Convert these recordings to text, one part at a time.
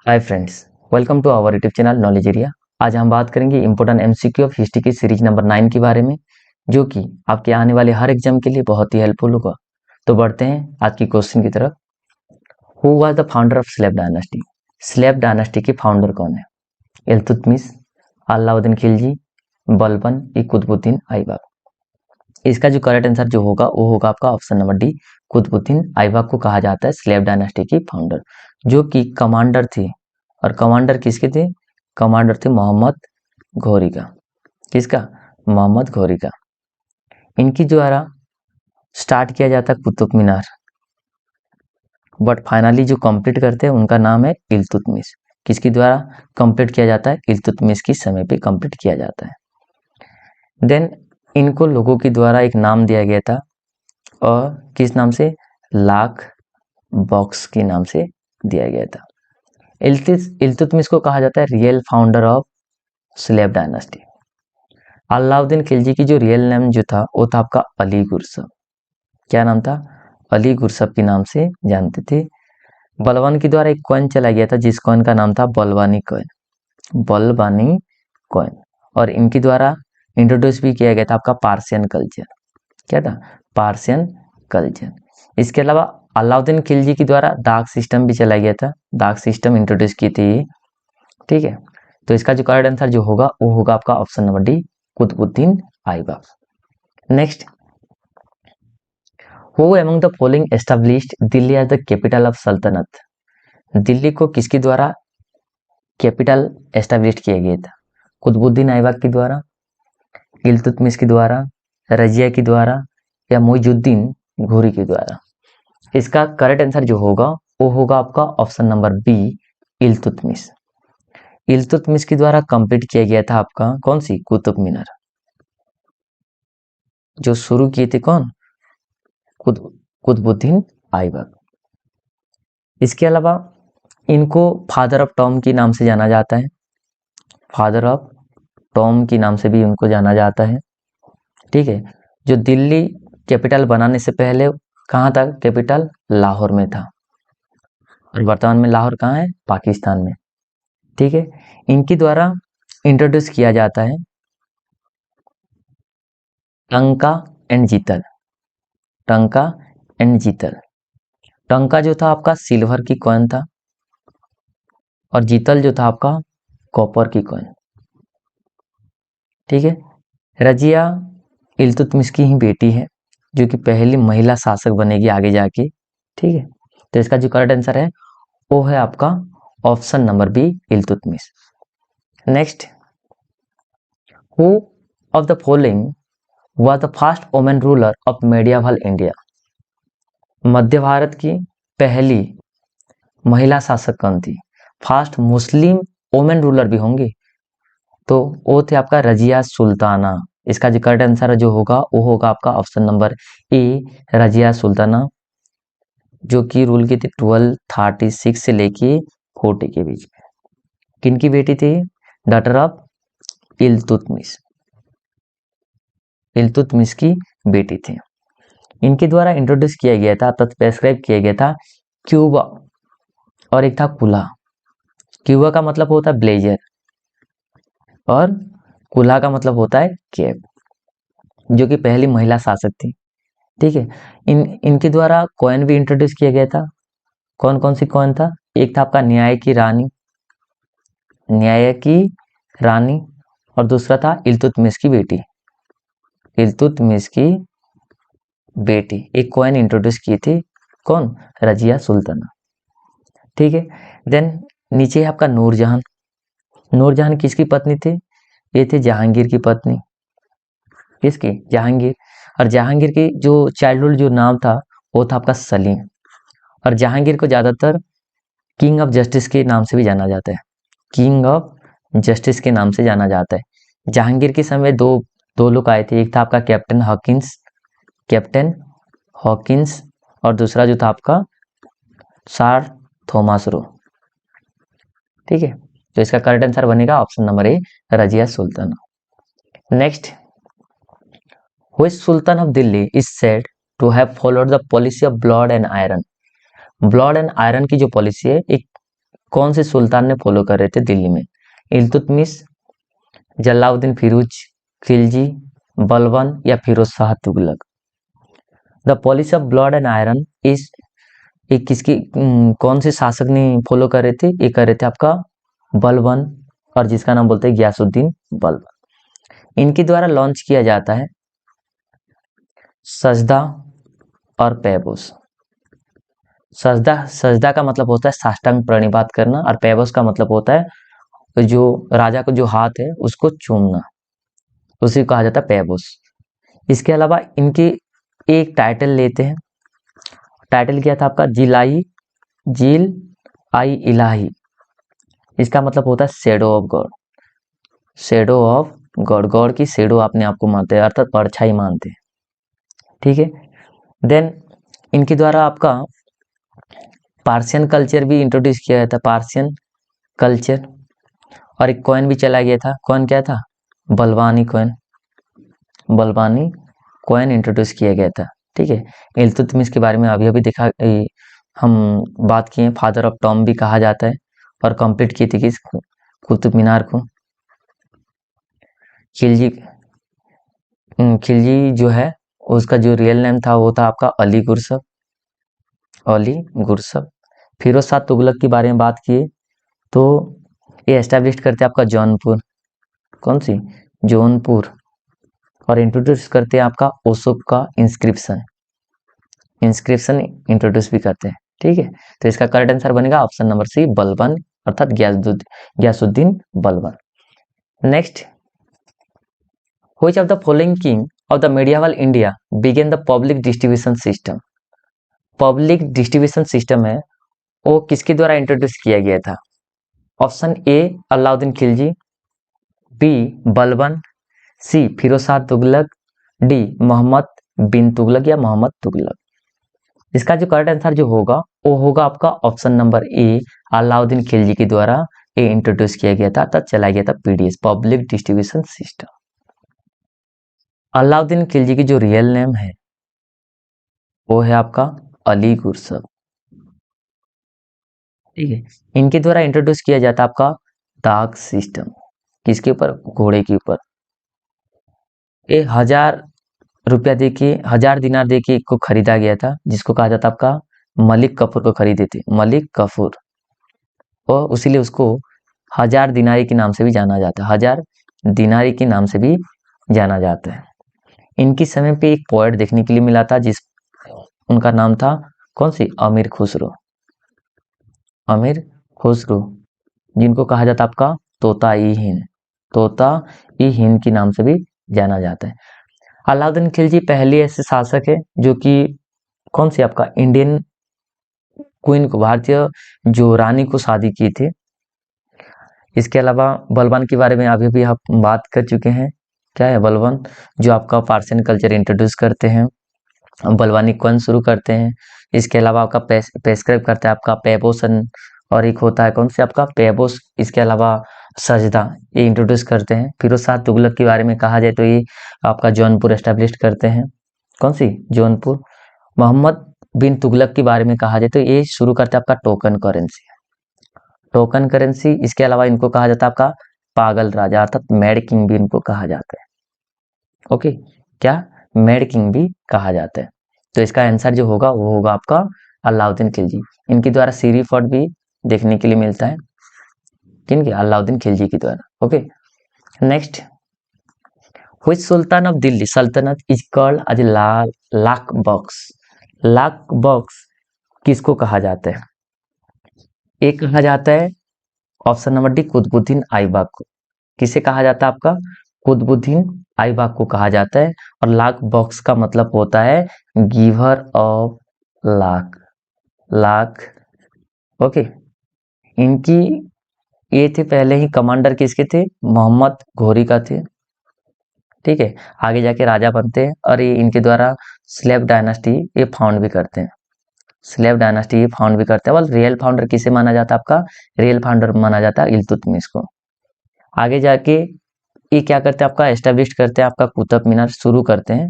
Hi friends, welcome to our YouTube channel knowledge area. आज हम बात करेंगे इंपोर्टेंट एमसीक्यू ऑफ हिस्ट्री की सीरीज नंबर 9 के बारे में, जो कि आपके आने वाले हर एग्जाम के लिए बहुत ही हेल्पफुल होगा। तो बढ़ते हैं आज की क्वेश्चन की तरफ। Who was the founder of slave dynasty? Slave dynasty के फाउंडर कौन है? इल्तुतमिश, अलाउद्दीन खिलजी, बलबन ई कुतुबुद्दीन ऐबक। इसका जो करेक्ट आंसर जो होगा वो होगा आपका option number D, Qutubuddin Aibak को कहा जाता है स्लेव डायनास्टी की फाउंडर, जो कि कमांडर थे। और कमांडर किसके थे? कमांडर थे मोहम्मद घोरी का। किसका? मोहम्मद घोरी का। इनकी द्वारा स्टार्ट किया जाता है कुतुब मीनार, बट फाइनली जो कंप्लीट करते हैं उनका नाम है इल्तुतमिश। किसके द्वारा कंप्लीट किया जाता है? इल्तुतमिश की समय पे कंप्लीट किया जाता है। देन इनको लोगों के द्वारा एक नाम दिया गया था, और किस नाम से? लाख बॉक्स के नाम से दिया गया था। इल्तुतमिश को कहा जाता है real founder of slave dynasty. Alauddin Khilji की जो रियल नेम जो था वो था आपका अली गुरसब। क्या नाम था? अली गुरसब के नाम से जानते थे। बलवान के द्वारा एक कॉइन चला गया था, जिस कॉइन का नाम था बलवानी कॉइन। बलवानी कॉइन। और इनके द्वारा इंट्रोड्यूस भी किया गया था आपका पार्सियन कल्चर। क्या था? Persian culture. इसके अलावा अलाउद्दीन खिलजी के द्वारा डाक सिस्टम भी चला गया था, डाक सिस्टम इंट्रोड्यूस की थी। ठीक है, तो इसका जो करेक्ट आंसर जो होगा वो होगा आपका option number D, Qutubuddin Aibak. Next, who among the following established Delhi as the capital of sultanate? Delhi को किसके द्वारा कैपिटल एस्टैब्लिश किया गया था? कुतुबुद्दीन ऐबक के द्वारा, इल्तुतमिश के द्वारा, रजिया के द्वारा, या मुइजुद्दीन घोरी के द्वारा? इसका करेक्ट आंसर जो होगा वो होगा आपका option number B, Iltutmish. Iltutmish के द्वारा कंप्लीट किया गया था आपका कौन सी? कुतुब मीनार, जो शुरू किए थे कौन? कुतुबुद्दीन ऐबक। इसके अलावा इनको फादर ऑफ टॉम के नाम से जाना जाता है, फादर ऑफ टॉम के नाम से भी उनको जाना जाता है। ठीक है, जो दिल्ली कैपिटल बनाने से पहले कहाँ था कैपिटल? लाहौर में था, और वर्तमान में लाहौर कहाँ है? पाकिस्तान में। ठीक है, इनके द्वारा इंट्रोड्यूस किया जाता है टंका एंड जीतल। टंका एंड जीतल। टंका जो था आपका सिल्वर की कॉइन था, और जीतल जो था आपका कॉपर की कॉइन। ठीक है, रजिया इल्तुतमिश की ही बेटी है, जो कि पहली महिला शासक बनेगी आगे जाके। ठीक है, तो इसका जो करेक्ट आंसर है वो है आपका option number B, Iltutmish. Next, who of the following was the first women ruler of medieval India? मध्य भारत की पहली महिला शासक कौन थी? फर्स्ट मुस्लिम वुमेन रूलर भी होंगे, तो वो थे आपका रजिया सुल्ताना। इसका जो करेक्ट आंसर जो होगा वो होगा आपका option number A, Razia Sultana, जो कि रूल की थी 1236 से लेके 40 के बीच में। किनकी बेटी थी? Daughter of Iltutmish. इल्तुतमिश की बेटी थी। इनके द्वारा इंट्रोड्यूस किया गया था, प्रेस्क्राइब किया गया था क्यूबा, और एक था कुल्हा। क्यूबा का मतलब होता है ब्लेजर, और कुल्हा का मतलब होता है कैप, जो कि पहली महिला शासक थी। ठीक है, इनके द्वारा कॉइन भी इंट्रोड्यूस किया गया था। कौन कौन सी कॉइन था? एक था आपका न्याय की रानी, न्याय की रानी, और दूसरा था इल्तुतमिश की बेटी। इल्तुतमिश की बेटी एक कॉइन इंट्रोड्यूस की थी, कौन? रजिया सुल्ताना। ठीक है, देन नीचे है आपका नूरजहां। नूरजहां किसकी पत्नी थी? ये थे जहांगीर की पत्नी। किसकी? जहांगीर। और जहांगीर की जो चाइल्डहुड जो नाम था वो था आपका सलीम। और जहांगीर को ज्यादातर किंग ऑफ जस्टिस के नाम से भी जाना जाता है, किंग ऑफ जस्टिस के नाम से जाना जाता है। जहांगीर के समय दो दो लोग आए थे, एक था आपका कैप्टन हॉकिंस, कैप्टन हॉकिंस, और दूसरा जो था आपका सर थॉमस रो। ठीक है, तो इसका करेक्ट आंसर बनेगा option number A, Razia Sultana. Next, which sultan of Delhi is said to have followed the policy of blood and iron? Blood and iron की जो पॉलिसी है, एक कौन से सुल्तान ने फॉलो कर रहे थे दिल्ली में? इल्तुतमिश, जलालुद्दीन फिरोज खिलजी, बलबन या Firoz Shah Tughlaq? The policy of blood and iron इस कौन से शासक ने फॉलो कर रहे थे? ये कर रहे थे आपका बलबन, और जिसका नाम बोलते हैं गयासुद्दीन बलबन। इनके द्वारा लॉन्च किया जाता है सजदा और पैबोस। सजदा का मतलब होता है साष्टांग प्रणिपात करना, और पैबोस का मतलब होता है जो राजा को जो हाथ है उसको चूमना, उसी को कहा जाता है पैबोस। इसके अलावा इनके एक टाइटल लेते हैं, टाइटल क्या था आपका? जिल आई इलाही। इसका मतलब होता है shadow of God, shadow of God, God की शेडो अपने आप को मानते हैं, अर्थात परछाई मानते हैं। ठीक है, देन इनके द्वारा आपका पार्सियन कल्चर भी इंट्रोड्यूस किया गया था, पार्सियन कल्चर। और एक कॉइन भी चला गया था, कॉइन क्या था? Balwani coin, Balwani coin introduce किया गया था। ठीक है, इल्तुतमिश के बारे में अभी अभी देखा, हम बात किए, फादर ऑफ टॉम भी कहा जाता है, और कंप्लीट की थी किस? कुतुब मीनार को। खिलजी, खिलजी जो है उसका जो रियल नेम था वो था आपका अली गुरसब, अली गुरसब। फिरोज शाह तुगलक के बारे में बात किए तो ये एस्टेब्लिश करते हैं आपका जौनपुर, कौन सी? जौनपुर। और इंट्रोड्यूस करते हैं आपका ओशोक का इंस्क्रिप्शन, इंस्क्रिप्शन इंट्रोड्यूस भी करते हैं। ठीक है, तो इसका करेक्ट आंसर बनेगा ऑप्शन नंबर सी, बलबन, अर्थात Ghiyasuddin Balban. Next, which of the following king of the medieval India began the public distribution system? Public distribution system है वो किसके द्वारा इंट्रोड्यूस किया गया था? Option A Alauddin Khilji, B Balban, C Firoz Shah Tughlaq, D Mohammad bin Tughlaq या मोहम्मद तुगलक? इसका जो करेक्ट आंसर जो होगा वो होगा आपका ऑप्शन नंबर ए, अलाउद्दीन खिलजी के द्वारा ये इंट्रोड्यूस किया गया था, तब चलाया गया था PDS, public distribution system. Alauddin Khilji की जो रियल नेम है वो है आपका अली गुरसब। ठीक है, इनके द्वारा इंट्रोड्यूस किया जाता आपका दाग सिस्टम, किसके ऊपर? घोड़े के ऊपर। ये 1000 रुपया देके, 1000 दिनार देके को खरीदा गया था, जिसको कहा जाता आपका मलिक कफूर को खरीदे थे, मलिक कफूर, और उसीलिए उसको 1000 दिनारी के नाम से भी जाना जाता है, 1000 दिनारी के नाम से भी जाना जाता है। इनकी समय पे एक पोएट देखने के लिए मिला था, जिस उनका नाम था कौन सी? अमीर खुसरो, अमीर खुसरो, जिनको कहा जाता आपका तोता ई हिंद, तोता ई हिंद के नाम से भी जाना जाता है। अलाउद्दीन खिलजी पहले ऐसे शासक है जो कि कौन सी आपका इंडियन क्वीन को, भारतीय जो रानी को शादी किए थे। इसके अलावा बलबन के बारे में अभी भी हम बात कर चुके हैं, क्या है बलबन? जो आपका पार्सियन कल्चर इंट्रोड्यूस करते हैं, बलवानी कॉइन शुरू करते हैं। इसके अलावा आपका प्रेस्क्राइब करता है आपका पैबोसन, और एक होता है कौन से आपका पैबोस। इसके अलावा सजदा, ये इंट्रोड्यूस करते हैं। फिरोज शाह तुगलक के बारे में कहा जाए तो ये आपका जौनपुर एस्टेब्लिश करते हैं, कौन सी? जौनपुर। मोहम्मद बिन तुगलक के बारे में कहा जाए तो ये शुरू करते हैं आपका टोकन करेंसी, टोकन करेंसी। इसके अलावा इनको कहा जाता है आपका पागल राजा, अर्थात मैड किंग भी इनको कहा जाता है। ओके, क्या? मैड किंग भी कहा जाता है। तो इसका आंसर जो होगा वो होगा आपका अलाउद्दीन खिलजी। इनके द्वारा सीरी फोर्ट भी देखने के लिए मिलता है, किनके? अलाउद्दीन खिलजी के द्वारा। Okay, next, which sultan of Delhi sultanate is called as lakh box? Lakh box किसको कहा जाता है? एक कहा जाता है option number D Qutubuddin Aibak को। किसे कहा जाता है आपका? कुतुबुद्दीन ऐबक को कहा जाता है। और लाख बॉक्स का मतलब होता है giver of lakh, lakh. Okay, इनकी ये थे पहले ही कमांडर, किसके थे? मोहम्मद घोरी का थे। ठीक है, आगे जाके राजा बनते हैं, और ये इनके द्वारा स्लेव डायनास्टी ये फाउंड भी करते हैं, स्लेव डायनास्टी फाउंड भी करते हैं। और रियल फाउंडर किसे माना जाता है? आपका रियल फाउंडर माना जाता है इल्तुतमिश को। आगे जाके ये क्या करते हैं? आपका एस्टेब्लिश करते हैं आपका कुतुब मीनार शुरू करते हैं।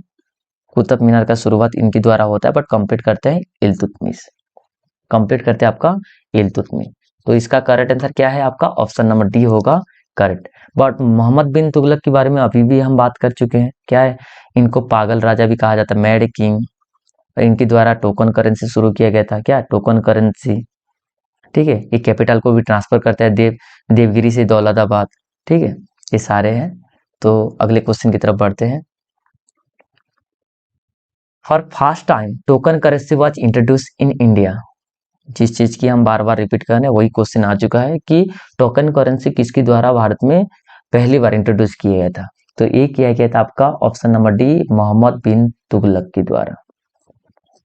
कुतुब मीनार का शुरुआत इनके द्वारा होता है, बट कंप्लीट करते हैं इल्तुतमिश, कंप्लीट करते हैं आपका इल्तुतमिश। तो इसका करेक्ट आंसर क्या है आपका? ऑप्शन नंबर डी होगा करेक्ट। बट मोहम्मद बिन तुगलक के बारे में अभी भी हम बात कर चुके हैं, क्या है? इनको पागल राजा भी कहा जाता है, मैड किंग। इनके द्वारा टोकन करेंसी शुरू किया गया था, क्या? Token currency. ठीक है, ये कैपिटल को भी ट्रांसफर करता है देवगिरी से दौलताबाद। ठीक है, ये सारे हैं। तो अगले क्वेश्चन की तरफ बढ़ते हैं। For first time token currency was introduce in India. जिस चीज की हम बार बार रिपीट कर रहे हैं वही क्वेश्चन आ चुका है कि टोकन करेंसी किसके द्वारा भारत में पहली बार इंट्रोड्यूस किया गया था? तो ये किया गया था आपका option number D, Mohammad bin Tughlaq के द्वारा।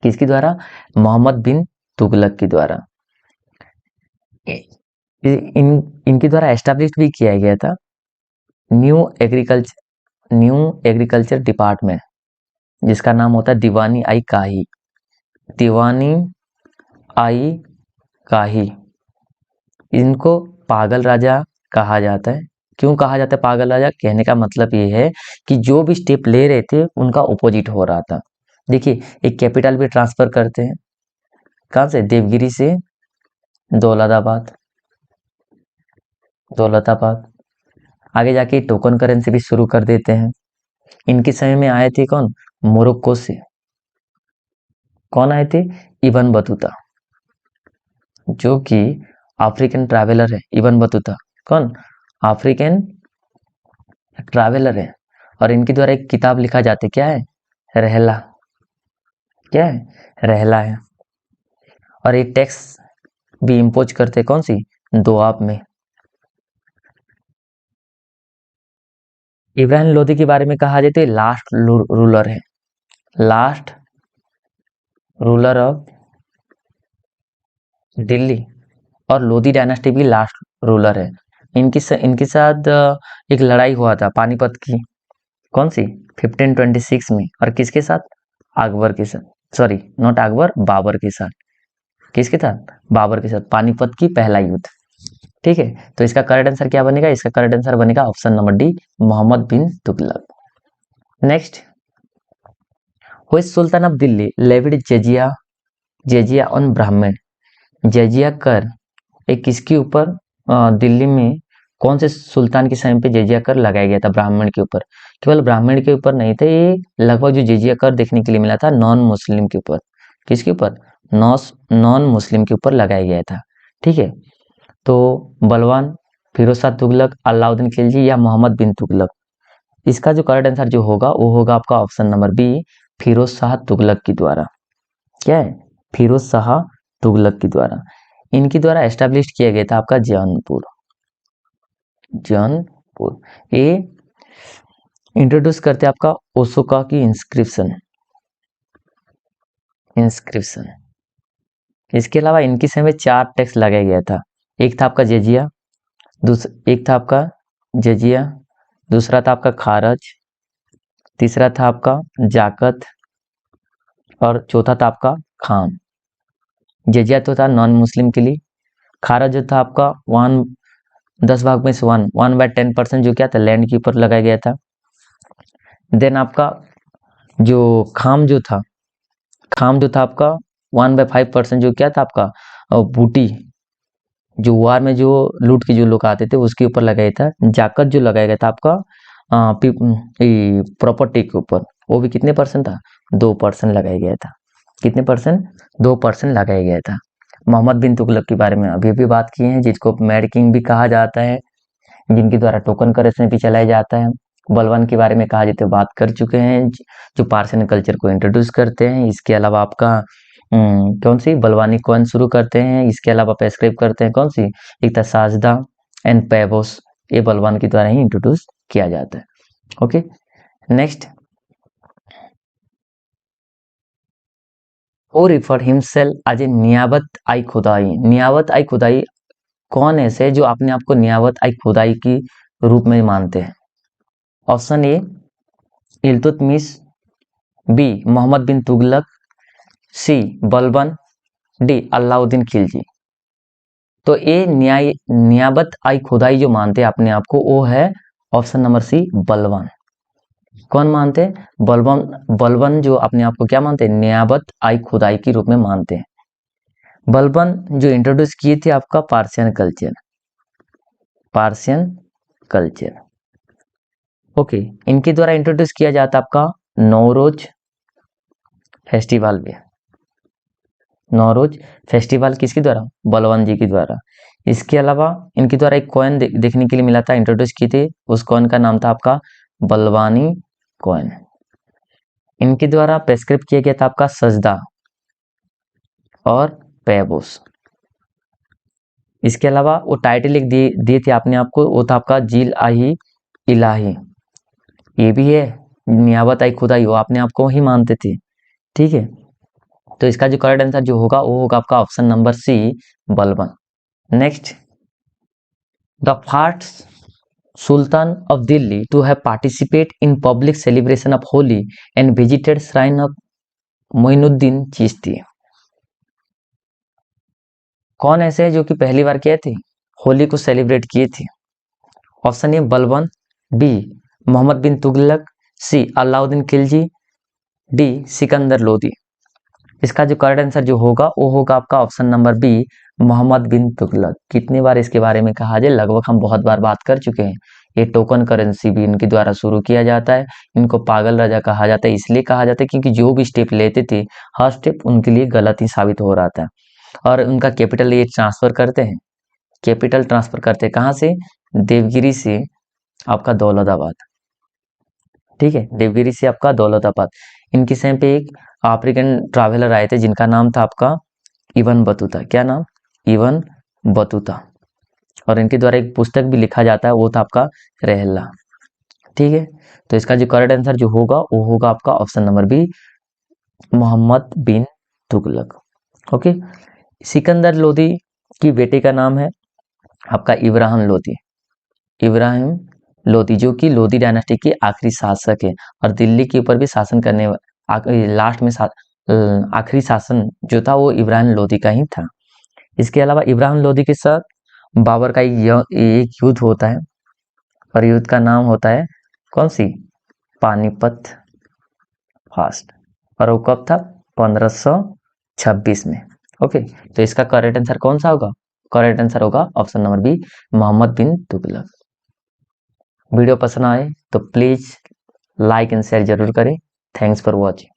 किसके द्वारा? मोहम्मद बिन तुगलक के द्वारा। इनके द्वारा एस्टैब्लिश भी किया गया था न्यू एग्रीकल्चर डिपार्टमेंट, जिसका नाम होता है दीवानी आई काही। दीवानी आई काही। इनको पागल राजा कहा जाता है। क्यों कहा जाता है पागल राजा? कहने का मतलब ये है कि जो भी स्टेप ले रहे थे उनका ओपोजिट हो रहा था। देखिए, एक कैपिटल भी ट्रांसफर करते हैं, कहां से? देवगिरी से दौलताबाद। आगे जाके टोकन करेंसी भी शुरू कर देते हैं। इनके समय में आए थे कौन? मोरक्को से। कौन आए थे? इब्न बतूता, जो कि अफ्रीकन ट्रैवलर है। इब्न बतूता कौन? अफ्रीकन ट्रैवलर है। और इनके द्वारा एक किताब लिखा जाता है, क्या है? रहला। क्या है? रहला है। और एक टैक्स भी इम्पोज करते, कौन सी? दोआब में। इब्राहिम लोदी के बारे में कहा जाता है लास्ट रूलर है, लास्ट रूलर ऑफ दिल्ली। और लोधी डायनास्टी भी लास्ट रूलर है। इनके साथ एक लड़ाई हुआ था पानीपत की, कौन सी? 1526 में। और किसके साथ? अकबर के साथ। सॉरी, नॉट अकबर, बाबर के साथ। किसके साथ? बाबर के साथ। पानीपत की पहला युद्ध। ठीक है, तो इसका करेक्ट आंसर क्या बनेगा? इसका करेक्ट आंसर बनेगा option number D, Mohammad bin Tughlaq. Next, हुई सुल्तान ऑफ दिल्ली लेविड जजिया ऑन ब्राह्मण। जजिया कर एक किसके ऊपर? दिल्ली में कौन से सुल्तान के समय पे जजिया कर लगाया गया था? ब्राह्मण के ऊपर। केवल ब्राह्मण के ऊपर नहीं था, ये लगभग जो जजिया कर देखने के लिए मिला था नॉन मुस्लिम के ऊपर। किसके ऊपर? नॉन मुस्लिम के ऊपर लगाया गया था। ठीक है, तो बलवान, फिरोज शाह तुगलक, अलाउद्दीन खिलजी या मोहम्मद बिन तुगलक? इसका जो करेक्ट आंसर जो होगा वो होगा आपका option number B, Firoz Shah Tughlaq के द्वारा। क्या है? फिरोज शाह तुगलक के द्वारा। इनके द्वारा एस्टैब्लिश किया गया था आपका जौनपुर। ये इंट्रोड्यूस करते आपका ओशोका की इंस्क्रिप्शन। इसके अलावा इनके समय 4 टैक्स लगाया गया था। एक था आपका जजिया, दूसरा था आपका खारज, तीसरा था आपका जाकत, और चौथा था आपका खाम। जजिया तो था नॉन मुस्लिम के लिए। खारज जो था आपका 10 भाग में से 1/10% जो क्या था? लैंड के ऊपर लगाया गया था। देन आपका जो खाम जो था आपका 1/5% जो क्या था आपका? बूटी, जो वार में जो लूट के जो लोग आते थे उसके ऊपर लगाया था। जाकत जो लगाया गया था आपका प्रॉपर्टी के ऊपर, वो भी कितने परसेंट था? 2% लगाया गया था। कितने परसेंट? 2% लगाया गया था। मोहम्मद बिन तुगलक के बारे में अभी भी बात किए हैं, जिसको मैड किंग भी कहा जाता है, जिनके द्वारा टोकन करेंसी भी चलाया जाता है। बलवान के बारे में कहा जाए तो बात कर चुके हैं, जो पार्सियन कल्चर को इंट्रोड्यूस करते हैं। इसके अलावा आपका कौन सी बलवानी कॉइन शुरू करते हैं। इसके अलावा प्रेस्क्राइब करते हैं कौन सी? एक था साजदा एंड पैबोस। ये बलवान के द्वारा ही इंट्रोड्यूस किया जाता है। ओके, नेक्स्ट, वो रिफर हिमसेल्फ एज ए नियाबत आई खुदाई। नियाबत आई खुदाई कौन ऐसे जो अपने आप को नियाबत आई खुदाई की रूप में मानते हैं? Option A Iltutmish, B Mohammad bin Tughlaq, C Balban, D Alauddin Khilji. तो ये नियाबत आई खुदाई जो मानते हैं अपने आप को, वो है ऑप्शन नंबर सी, बलवान। कौन मानते हैं? बलबन जो अपने आप को क्या मानते हैं? नियाबत आई खुदाई के रूप में मानते हैं। बलबन जो इंट्रोड्यूस किए थे आपका Persian culture, Persian culture. Okay, इनके द्वारा इंट्रोड्यूस किया जाता आपका नौरोज फेस्टिवल भी। नौरोज फेस्टिवल किसके द्वारा? बलबन जी के द्वारा। इसके अलावा इनके द्वारा एक कॉइन देखने के लिए मिला था, इंट्रोड्यूस किए थे, उस कॉइन का नाम था आपका बलवानी कॉइन। इनके द्वारा प्रेस्क्राइब किया गया था आपका सजदा और पैबोस। इसके अलावा वो टाइटल एक दिए थे आपने आपको, वो था आपका जील आही इलाही। ये भी है नियाबत आई खुदाई, वो आपने आपको ही मानते थे, ठीक है। तो इसका जो करेक्ट आंसर जो होगा वो होगा आपका option number C, Balban. Next, the first sultan of Delhi to have participate in public celebration of Holi and visited shrine of Moinuddin Chishti. कौन ऐसे है जो कि पहली बार किए थे, होली को सेलिब्रेट किए थे? Option A Balban, B Mohammad bin Tughlaq, C Alauddin Khilji, D Sikandar Lodi. इसका जो करेक्ट आंसर जो होगा वो होगा आपका option number B, Mohammad bin Tughlaq. कितनी बार इसके बारे में कहा जाए, लगभग हम बहुत बार बात कर चुके हैं। ये टोकन करेंसी भी इनके द्वारा शुरू किया जाता है। इनको पागल राजा कहा जाता है, इसलिए कहा जाता है क्योंकि जो भी स्टेप लेते थे हर स्टेप उनके लिए गलत ही साबित हो रहा था। और उनका कैपिटल ये ट्रांसफर करते हैं, कैपिटल ट्रांसफर करते हैं कहाँ से? देवगिरी से आपका दौलताबाद, ठीक है, देवगिरी से आपका दौलताबाद। इनके समय पे एक अफ्रीकन ट्रैवलर आए थे जिनका नाम था आपका इबन बतूता। क्या नाम? Ibn Battuta. और इनके द्वारा एक पुस्तक भी लिखा जाता है, वो था आपका रहला, ठीक है। तो इसका जो करेक्ट आंसर जो होगा वो होगा आपका option number B, Mohammad bin Tughlaq. Okay, Sikandar Lodi की बेटे का नाम है आपका इब्राहिम लोदी। इब्राहिम लोदी जो कि लोदी डायनास्टी के आखिरी शासक है और दिल्ली के ऊपर भी शासन करने लास्ट में आखिरी शासन जो था वो इब्राहिम लोदी का ही था। इसके अलावा इब्राहिम लोदी के साथ बाबर का एक युद्ध होता है और युद्ध का नाम होता है कौन सी? पानीपत फास्ट। और वो कब था? 1526 में। ओके, तो इसका करेक्ट आंसर कौन सा होगा? करेक्ट आंसर होगा option number B, Mohammad bin Tughlaq. Video पसंद आए तो प्लीज लाइक एंड शेयर जरूर करें। Thanks for watching.